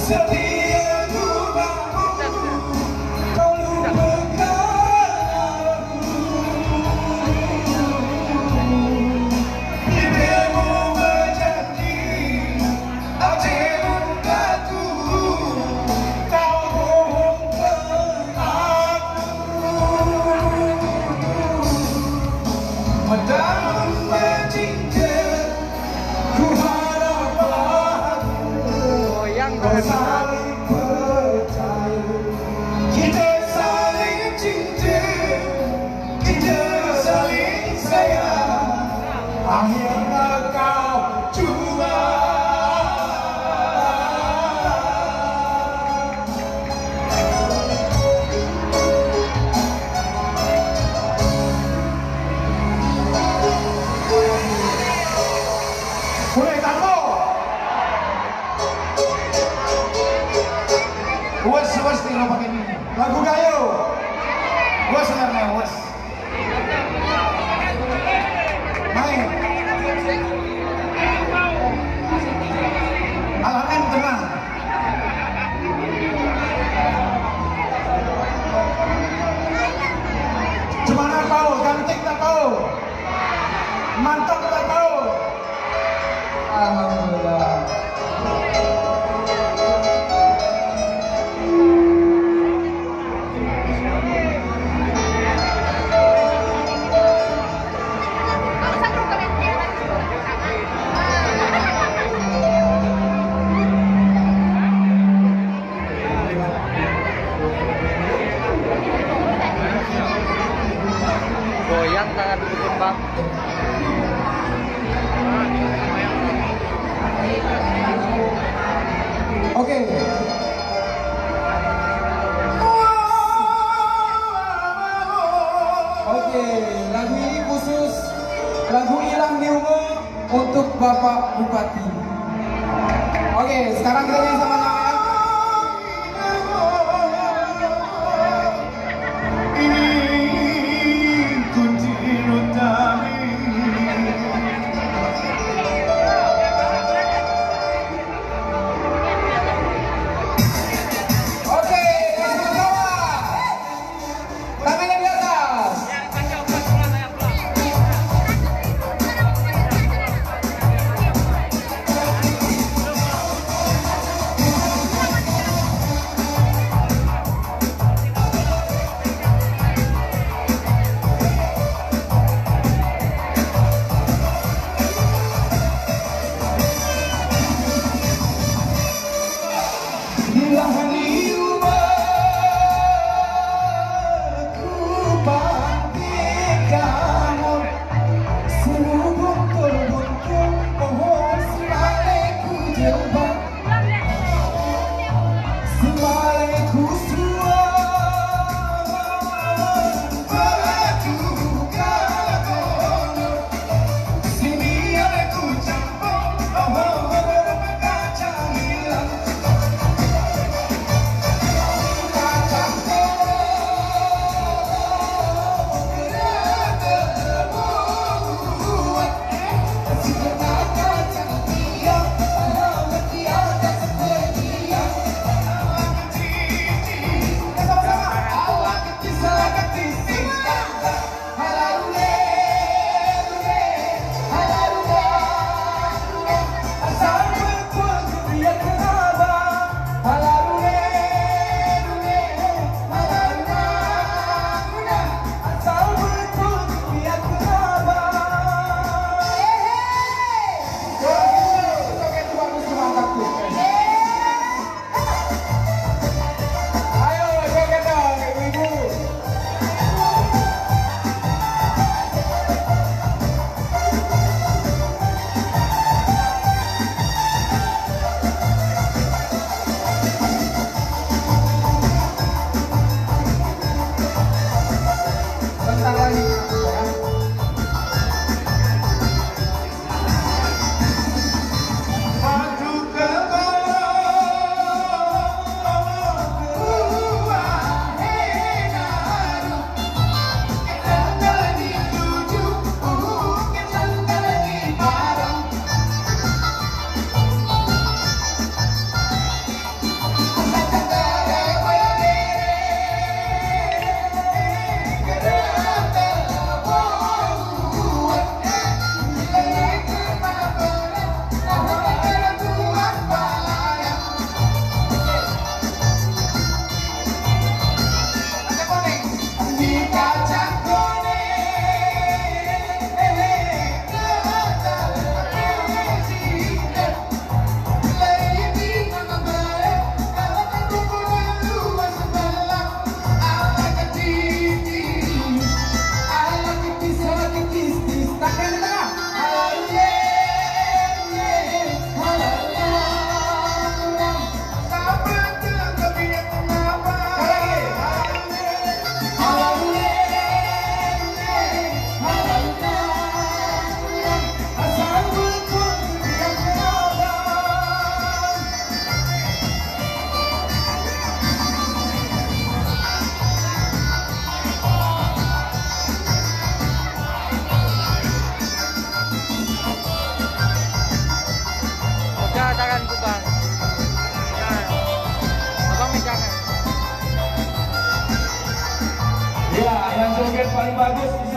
setiaku bahu, kau lupakan aku. Bibirmu berjanji akan aku, kau bohongkan aku. Matamu bercinta, ku harap kau saling percaya, kita saling cinta, kita saling sayang, akhirnya kau cuma boleh tamu. Wes tinggal pakai ini lagu gayo. Wes sebenarnya wes main alamin tenang. Gimana kau? Cantik tak kau? Mantap tak kau? Alhamdulillah. Goyang tangan dukun bang. Oke. Oke, lagu ini khusus lagu Hilang di Umur untuk Bapak Bupati. Oke, sekarang kita nyanyi sama-sama.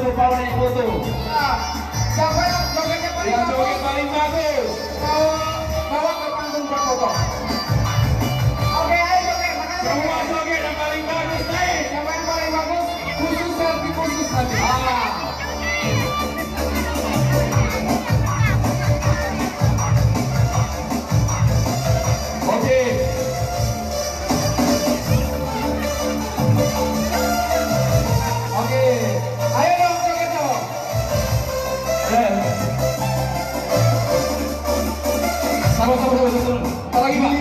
suruh Paul naik foto. Siapa yang jogetnya paling Yang bagus? joget paling bagus. Bawa ke panggung berfoto. Oke, ayo joget. Makanya Semua joget yang paling bagus naik. siapa yang paling bagus? Khusus selfie khusus nanti. Oke. Oke, ayo dong joget dong. Sabar. Apa lagi Pak?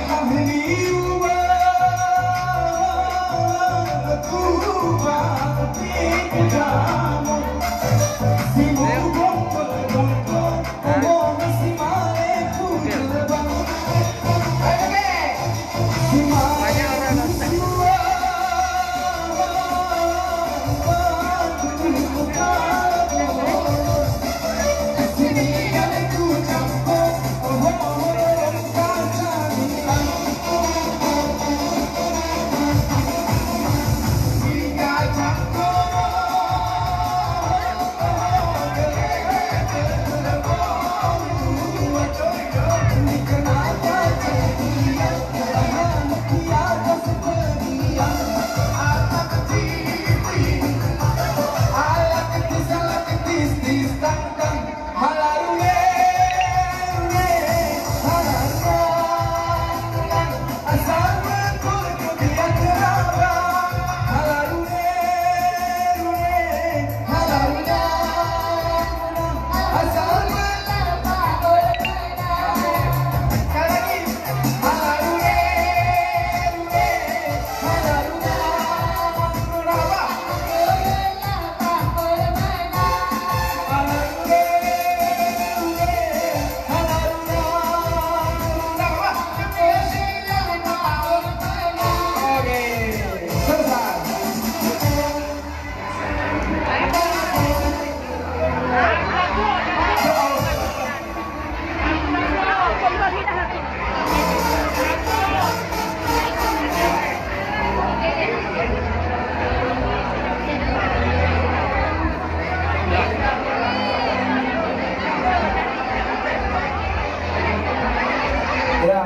Ya.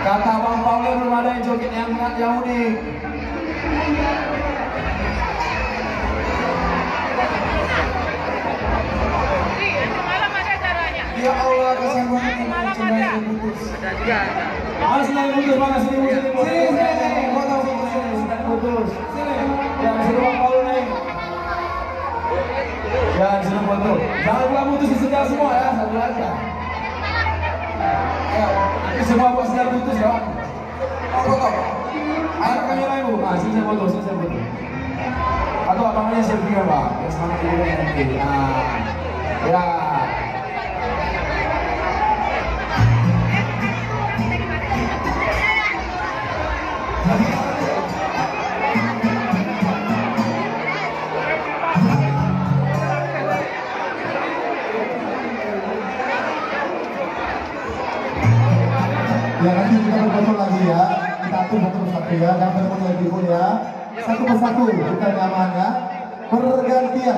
Kata Bang Paul belum ada yang joget yang unik. Ya Allah, kasihan banget ini cendana yang putus. Mana sini putus, mana sini putus. Sini, foto Putus. Jangan suruh Bang Paul naik. Jangan suruh foto. Jangan pula putus di sebelah semua ya, satu aja. Ya, nanti semua bos sudah putus ya. foto. Ayo kamera ibu, sini saya foto. Atau abangnya selfie kan Pak, yang semangat dulu nanti. Ya. Ya nanti kita berfoto lagi ya. Kita atur satu-satu ya. Jangan berfoto lagi dulu ya. Satu persatu kita nyaman ya. Pergantian.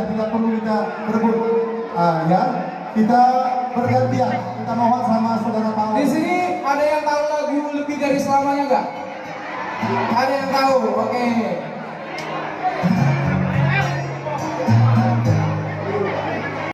Tidak perlu kita berebut. Ya. Kita bergantian. Kita mohon sama saudara Paul. Di sini ada yang tahu lagu lebih dari selamanya nggak? Ada yang tahu? Oke.